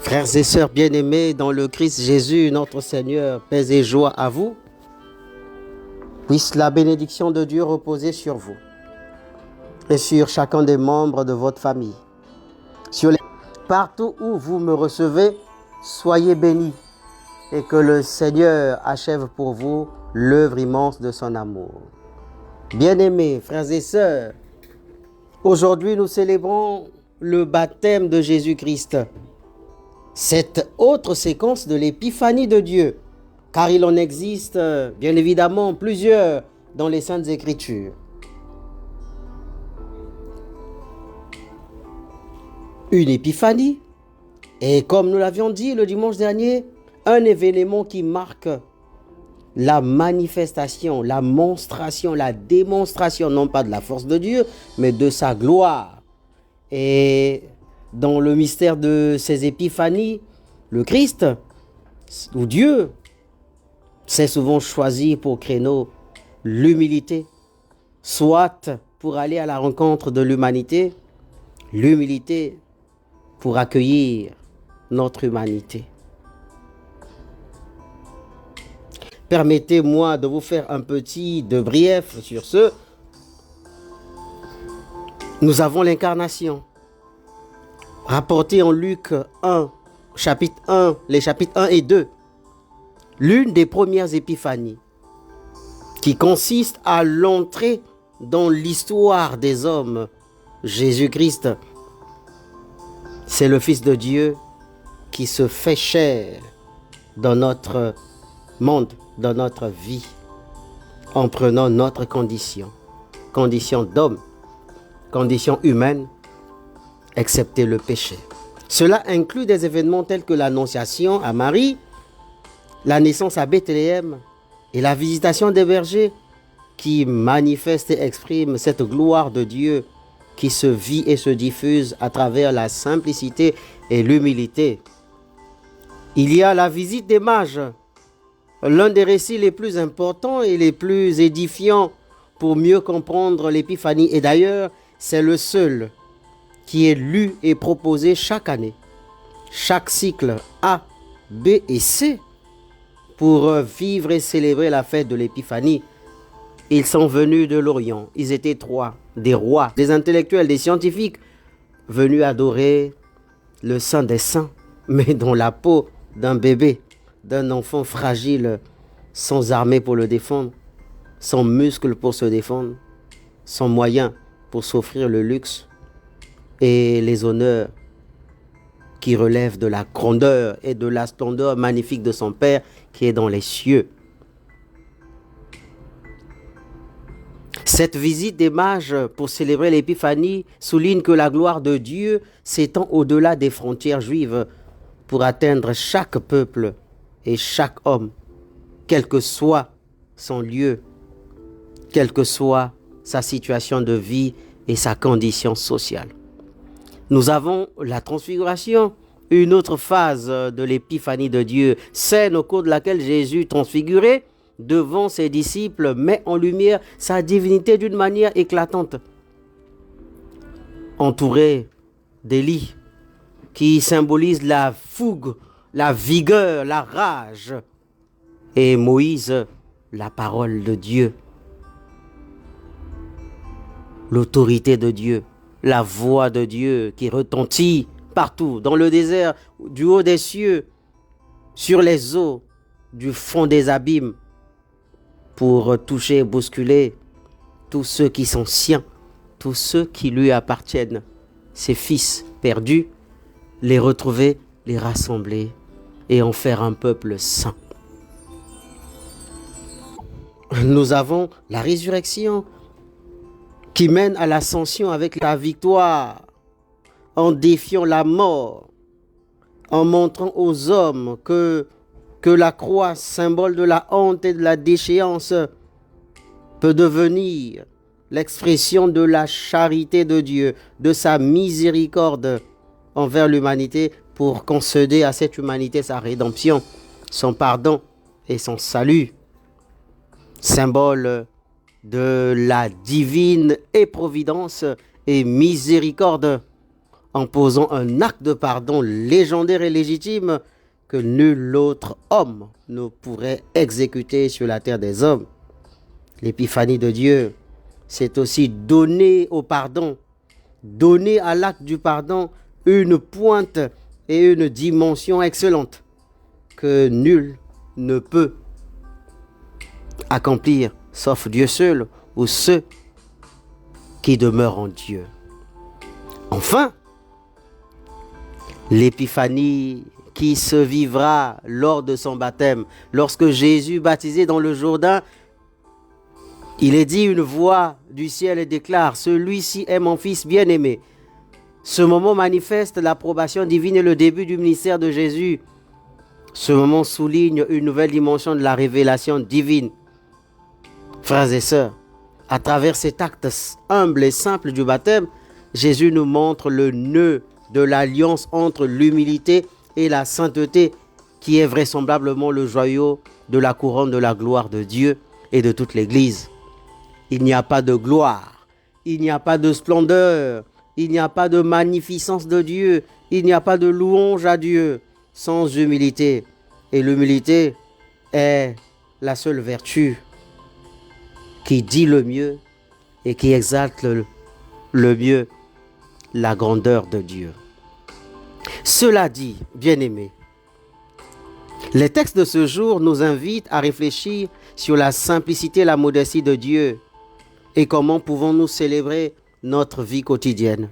Frères et sœurs bien-aimés dans le Christ Jésus, notre Seigneur, paix et joie à vous. Puisse la bénédiction de Dieu reposer sur vous et sur chacun des membres de votre famille. Partout où vous me recevez, soyez bénis et que le Seigneur achève pour vous l'œuvre immense de son amour. Bien-aimés, frères et sœurs, aujourd'hui nous célébrons le baptême de Jésus-Christ. Cette autre séquence de l'épiphanie de Dieu, car il en existe bien évidemment plusieurs dans les Saintes Écritures. Une épiphanie, et comme nous l'avions dit le dimanche dernier, un événement qui marque la manifestation, la monstration, la démonstration, non pas de la force de Dieu, mais de sa gloire. Et dans le mystère de ces épiphanies, le Christ, ou Dieu, s'est souvent choisi pour créneau l'humilité, soit pour aller à la rencontre de l'humanité, l'humilité pour accueillir notre humanité. Permettez-moi de vous faire un petit débrief sur ce. Nous avons l'incarnation, rapportée en Luc 1, chapitre 1, les chapitres 1 et 2. L'une des premières épiphanies qui consiste à l'entrée dans l'histoire des hommes. Jésus-Christ, c'est le Fils de Dieu qui se fait chair dans notre monde, dans notre vie, en prenant notre condition d'homme, condition humaine, excepté le péché. Cela inclut des événements tels que l'annonciation à Marie, la naissance à Bethléem et la visitation des bergers qui manifestent et expriment cette gloire de Dieu qui se vit et se diffuse à travers la simplicité et l'humilité. Il y a la visite des mages, l'un des récits les plus importants et les plus édifiants pour mieux comprendre l'épiphanie. Et d'ailleurs, c'est le seul qui est lu et proposé chaque année. Chaque cycle A, B et C pour vivre et célébrer la fête de l'épiphanie. Ils sont venus de l'Orient. Ils étaient trois, des rois, des intellectuels, des scientifiques, venus adorer le Saint des Saints, mais dans la peau d'un bébé, d'un enfant fragile, sans armée pour le défendre, sans muscles pour se défendre, sans moyens pour s'offrir le luxe et les honneurs qui relèvent de la grandeur et de la splendeur magnifique de son Père qui est dans les cieux. Cette visite des mages pour célébrer l'épiphanie souligne que la gloire de Dieu s'étend au-delà des frontières juives pour atteindre chaque peuple et chaque homme, quel que soit son lieu, quelle que soit sa situation de vie et sa condition sociale. Nous avons la transfiguration, une autre phase de l'épiphanie de Dieu, scène au cours de laquelle Jésus, transfiguré devant ses disciples, met en lumière sa divinité d'une manière éclatante. Entouré d'Élie, qui symbolise la fougue, la vigueur, la rage, et Moïse, la parole de Dieu, l'autorité de Dieu, la voix de Dieu qui retentit partout, dans le désert, du haut des cieux, sur les eaux, du fond des abîmes, pour toucher et bousculer tous ceux qui sont siens, tous ceux qui lui appartiennent, ses fils perdus, les retrouver, les rassembler et en faire un peuple saint. Nous avons la résurrection qui mène à l'ascension avec la victoire, en défiant la mort, en montrant aux hommes que la croix, symbole de la honte et de la déchéance, peut devenir l'expression de la charité de Dieu, de sa miséricorde envers l'humanité pour concéder à cette humanité sa rédemption, son pardon et son salut. Symbole de la divine et providence et miséricorde en posant un acte de pardon légendaire et légitime que nul autre homme ne pourrait exécuter sur la terre des hommes. L'épiphanie de Dieu, c'est aussi donner au pardon, donner à l'acte du pardon une pointe et une dimension excellente que nul ne peut accomplir, sauf Dieu seul ou ceux qui demeurent en Dieu. Enfin, l'épiphanie qui se vivra lors de son baptême, lorsque Jésus, baptisé dans le Jourdain, il est dit, une voix du ciel déclare, celui-ci est mon fils bien-aimé. Ce moment manifeste l'approbation divine et le début du ministère de Jésus. Ce moment souligne une nouvelle dimension de la révélation divine. Frères et sœurs, à travers cet acte humble et simple du baptême, Jésus nous montre le nœud de l'alliance entre l'humilité et la sainteté, qui est vraisemblablement le joyau de la couronne de la gloire de Dieu et de toute l'Église. Il n'y a pas de gloire, il n'y a pas de splendeur, il n'y a pas de magnificence de Dieu, il n'y a pas de louange à Dieu sans humilité. Et l'humilité est la seule vertu qui dit le mieux et qui exalte le mieux la grandeur de Dieu. Cela dit, bien-aimés, les textes de ce jour nous invitent à réfléchir sur la simplicité et la modestie de Dieu et comment pouvons-nous célébrer notre vie quotidienne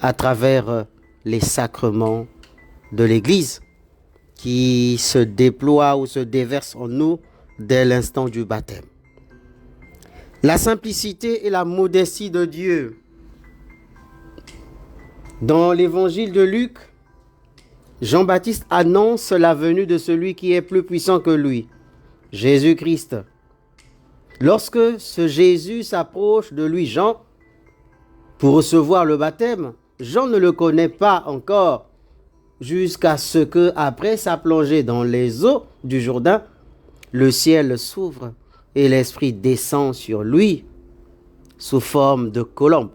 à travers les sacrements de l'Église qui se déploient ou se déversent en nous dès l'instant du baptême. La simplicité et la modestie de Dieu. Dans l'évangile de Luc, Jean-Baptiste annonce la venue de celui qui est plus puissant que lui, Jésus-Christ. Lorsque ce Jésus s'approche de lui, Jean, pour recevoir le baptême, Jean ne le connaît pas encore, jusqu'à ce que, après sa plongée dans les eaux du Jourdain, le ciel s'ouvre et l'Esprit descend sur lui sous forme de colombe.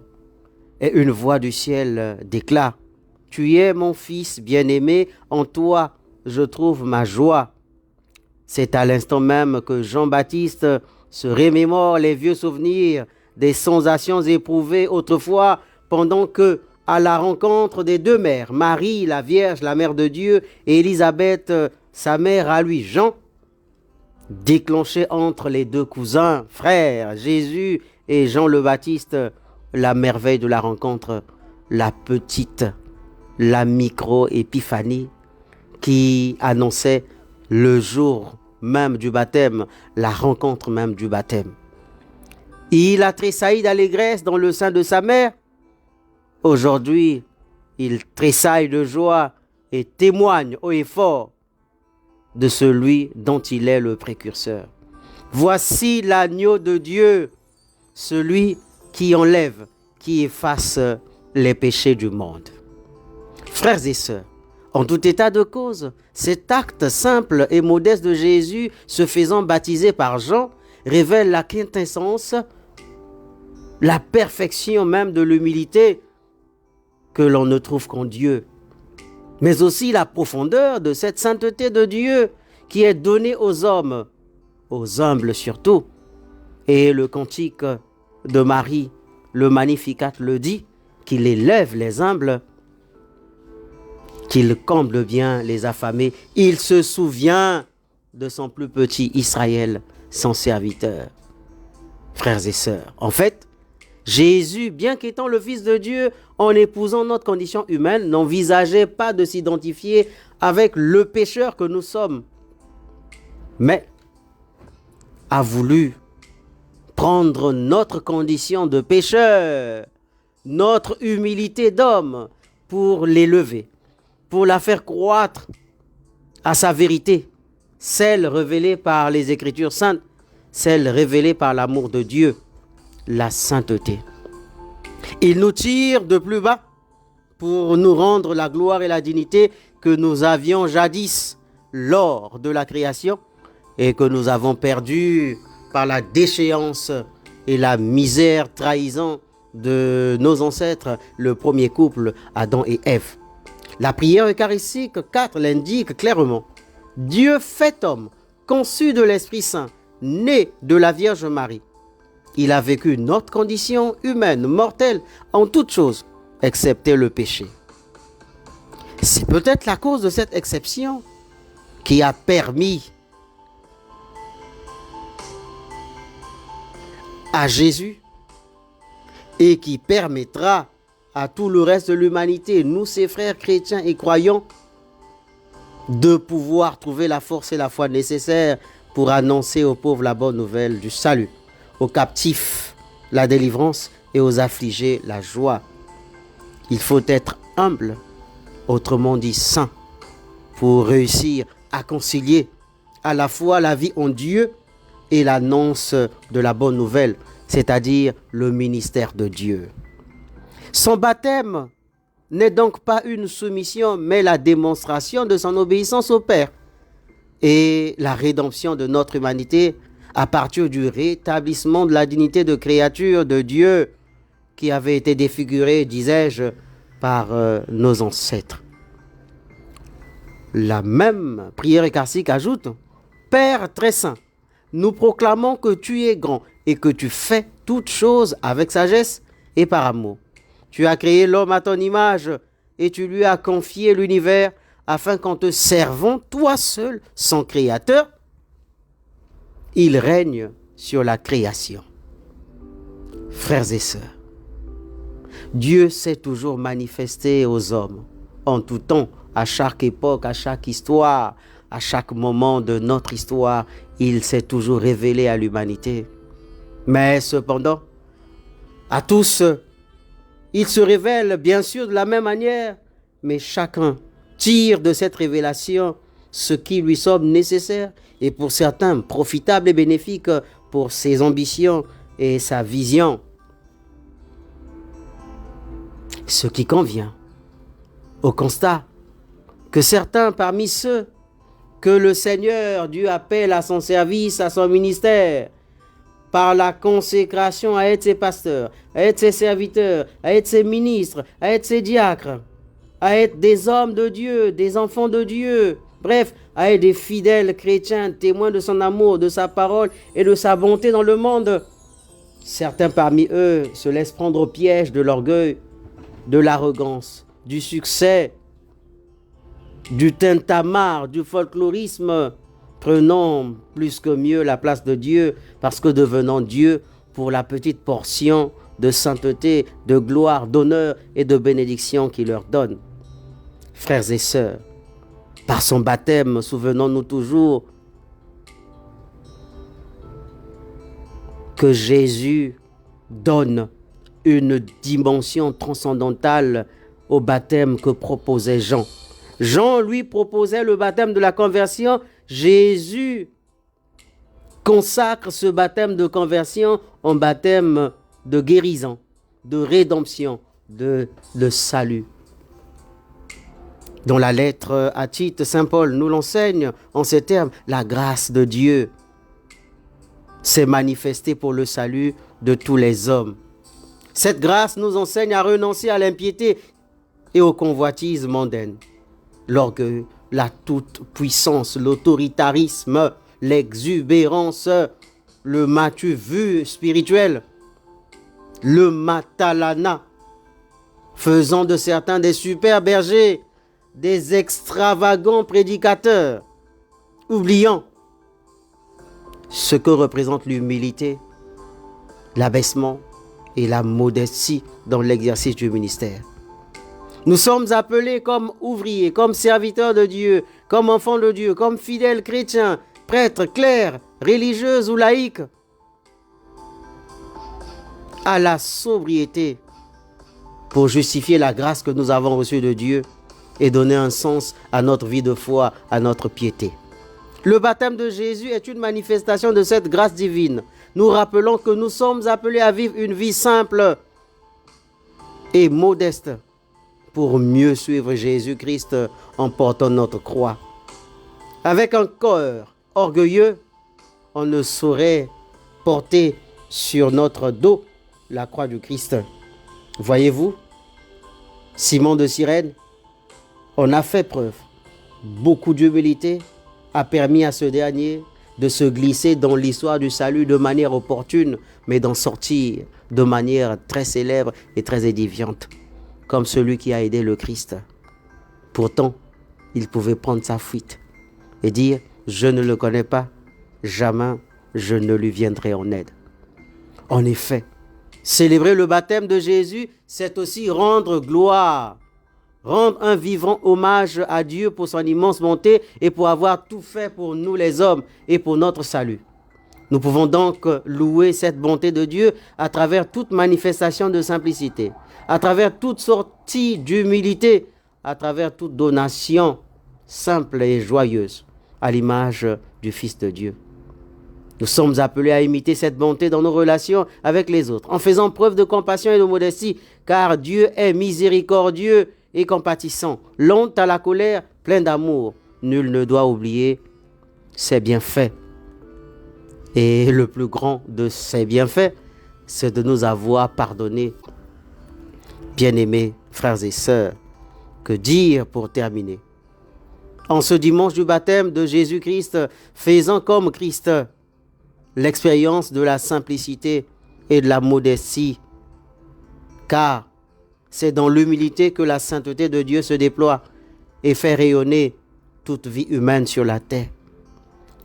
Et une voix du ciel déclare, « Tu es mon fils bien-aimé, en toi je trouve ma joie. » C'est à l'instant même que Jean-Baptiste se remémore les vieux souvenirs des sensations éprouvées autrefois pendant que, à la rencontre des deux mères, Marie, la Vierge, la Mère de Dieu, et Élisabeth, sa mère à lui, Jean, déclenché entre les deux cousins, frères, Jésus et Jean le Baptiste, la merveille de la rencontre, la petite, la micro-épiphanie qui annonçait le jour même du baptême, la rencontre même du baptême. Il a tressailli d'allégresse dans le sein de sa mère. Aujourd'hui, il tressaille de joie et témoigne haut et fort de celui dont il est le précurseur. Voici l'agneau de Dieu, celui qui enlève, qui efface les péchés du monde. Frères et sœurs, en tout état de cause, cet acte simple et modeste de Jésus se faisant baptiser par Jean révèle la quintessence, la perfection même de l'humilité que l'on ne trouve qu'en Dieu, mais aussi la profondeur de cette sainteté de Dieu qui est donnée aux hommes, aux humbles surtout. Et le cantique de Marie, le Magnificat le dit, qu'il élève les humbles, qu'il comble bien les affamés. Il se souvient de son plus petit Israël, son serviteur. Frères et sœurs, en fait, Jésus, bien qu'étant le Fils de Dieu, en épousant notre condition humaine, n'envisageait pas de s'identifier avec le pécheur que nous sommes, mais a voulu prendre notre condition de pécheur, notre humilité d'homme, pour l'élever, pour la faire croître à sa vérité, celle révélée par les Écritures saintes, celle révélée par l'amour de Dieu, la sainteté. Il nous tire de plus bas pour nous rendre la gloire et la dignité que nous avions jadis lors de la création et que nous avons perdu par la déchéance et la misère trahison de nos ancêtres, le premier couple, Adam et Ève. La prière eucharistique 4 l'indique clairement. Dieu fait homme, conçu de l'Esprit Saint, né de la Vierge Marie. Il a vécu notre condition humaine, mortelle, en toutes choses, excepté le péché. C'est peut-être la cause de cette exception qui a permis à Jésus et qui permettra à tout le reste de l'humanité, nous ses frères chrétiens et croyants, de pouvoir trouver la force et la foi nécessaires pour annoncer aux pauvres la bonne nouvelle du salut, aux captifs la délivrance et aux affligés la joie. Il faut être humble, autrement dit saint, pour réussir à concilier à la fois la vie en Dieu et l'annonce de la bonne nouvelle, c'est-à-dire le ministère de Dieu. Son baptême n'est donc pas une soumission, mais la démonstration de son obéissance au Père et la rédemption de notre humanité à partir du rétablissement de la dignité de créature de Dieu qui avait été défigurée, disais-je, par nos ancêtres. La même prière eucharistique ajoute « Père très saint, nous proclamons que tu es grand et que tu fais toutes choses avec sagesse et par amour. Tu as créé l'homme à ton image et tu lui as confié l'univers afin qu'en te servant, toi seul, son créateur, il règne sur la création. » Frères et sœurs, Dieu s'est toujours manifesté aux hommes en tout temps, à chaque époque, à chaque histoire, à chaque moment de notre histoire, il s'est toujours révélé à l'humanité. Mais cependant, à tous, il se révèle bien sûr de la même manière, mais chacun tire de cette révélation ce qui lui semble nécessaire et pour certains profitable et bénéfique pour ses ambitions et sa vision. Ce qui convient au constat que certains parmi ceux que le Seigneur Dieu appelle à son service, à son ministère, par la consécration à être ses pasteurs, à être ses serviteurs, à être ses ministres, à être ses diacres, à être des hommes de Dieu, des enfants de Dieu, bref, à être des fidèles chrétiens, témoins de son amour, de sa parole et de sa bonté dans le monde. Certains parmi eux se laissent prendre au piège de l'orgueil, de l'arrogance, du succès, du tintamarre, du folklorisme, prenant plus que mieux la place de Dieu parce que devenant Dieu pour la petite portion de sainteté, de gloire, d'honneur et de bénédiction qu'il leur donne. Frères et sœurs, par son baptême, souvenons-nous toujours que Jésus donne une dimension transcendantale au baptême que proposait Jean. Jean lui proposait le baptême de la conversion. Jésus consacre ce baptême de conversion en baptême de guérison, de rédemption, de salut. Dans la lettre à Tite, Saint Paul nous l'enseigne en ces termes. La grâce de Dieu s'est manifestée pour le salut de tous les hommes. Cette grâce nous enseigne à renoncer à l'impiété et au convoitise mondaine. L'orgueil, la toute-puissance, l'autoritarisme, l'exubérance, le matu vu spirituel, le matalana, faisant de certains des super bergers, des extravagants prédicateurs, oubliant ce que représente l'humilité, l'abaissement et la modestie dans l'exercice du ministère. Nous sommes appelés comme ouvriers, comme serviteurs de Dieu, comme enfants de Dieu, comme fidèles chrétiens, prêtres, clercs, religieuses ou laïcs, à la sobriété pour justifier la grâce que nous avons reçue de Dieu et donner un sens à notre vie de foi, à notre piété. Le baptême de Jésus est une manifestation de cette grâce divine. Nous rappelons que nous sommes appelés à vivre une vie simple et modeste pour mieux suivre Jésus-Christ en portant notre croix. Avec un cœur orgueilleux, on ne saurait porter sur notre dos la croix du Christ. Voyez-vous, Simon de Cyrène, on a fait preuve. Beaucoup d'humilité a permis à ce dernier de se glisser dans l'histoire du salut de manière opportune, mais d'en sortir de manière très célèbre et très édifiante, comme celui qui a aidé le Christ. Pourtant, il pouvait prendre sa fuite et dire « Je ne le connais pas, jamais je ne lui viendrai en aide ». En effet, célébrer le baptême de Jésus, c'est aussi rendre gloire, rendre un vivant hommage à Dieu pour son immense bonté et pour avoir tout fait pour nous les hommes et pour notre salut. Nous pouvons donc louer cette bonté de Dieu à travers toute manifestation de simplicité, à travers toute sortie d'humilité, à travers toute donation simple et joyeuse, à l'image du Fils de Dieu. Nous sommes appelés à imiter cette bonté dans nos relations avec les autres, en faisant preuve de compassion et de modestie, car Dieu est miséricordieux et compatissant, lent à la colère, plein d'amour. Nul ne doit oublier ses bienfaits. Et le plus grand de ses bienfaits, c'est de nous avoir pardonné. Bien-aimés frères et sœurs, que dire pour terminer? En ce dimanche du baptême de Jésus-Christ, faisant comme Christ l'expérience de la simplicité et de la modestie, car c'est dans l'humilité que la sainteté de Dieu se déploie et fait rayonner toute vie humaine sur la terre.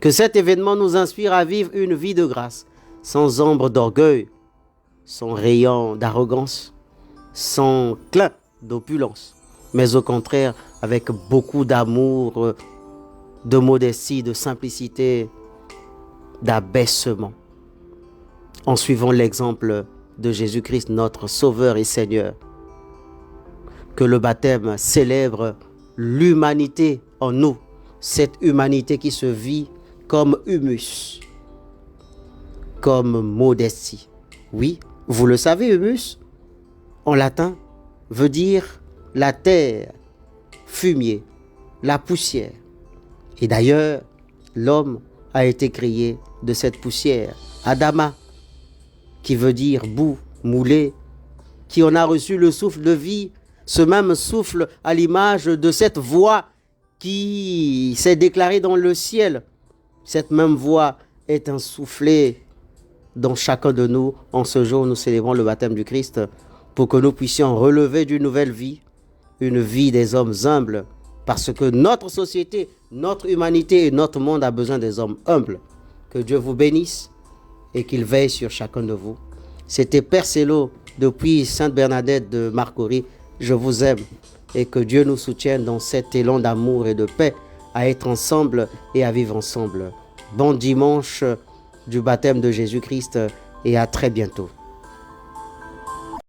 Que cet événement nous inspire à vivre une vie de grâce, sans ombre d'orgueil, sans rayon d'arrogance, sans clin d'opulence, mais au contraire avec beaucoup d'amour, de modestie, de simplicité, d'abaissement, en suivant l'exemple de Jésus-Christ, notre Sauveur et Seigneur. Que le baptême célèbre l'humanité en nous, cette humanité qui se vit comme humus, comme modestie. Oui, vous le savez, humus, en latin, veut dire la terre, fumier, la poussière. Et d'ailleurs, l'homme a été créé de cette poussière, Adama, qui veut dire boue, moulé, qui en a reçu le souffle de vie, ce même souffle à l'image de cette voix qui s'est déclarée dans le ciel. Cette même voix est insoufflée dans chacun de nous. En ce jour, nous célébrons le baptême du Christ pour que nous puissions relever d'une nouvelle vie, une vie des hommes humbles, parce que notre société, notre humanité et notre monde a besoin des hommes humbles. Que Dieu vous bénisse et qu'il veille sur chacun de vous. C'était Père Célo depuis Sainte-Bernadette de Marcory. Je vous aime et que Dieu nous soutienne dans cet élan d'amour et de paix à être ensemble et à vivre ensemble. Bon dimanche du baptême de Jésus-Christ et à très bientôt.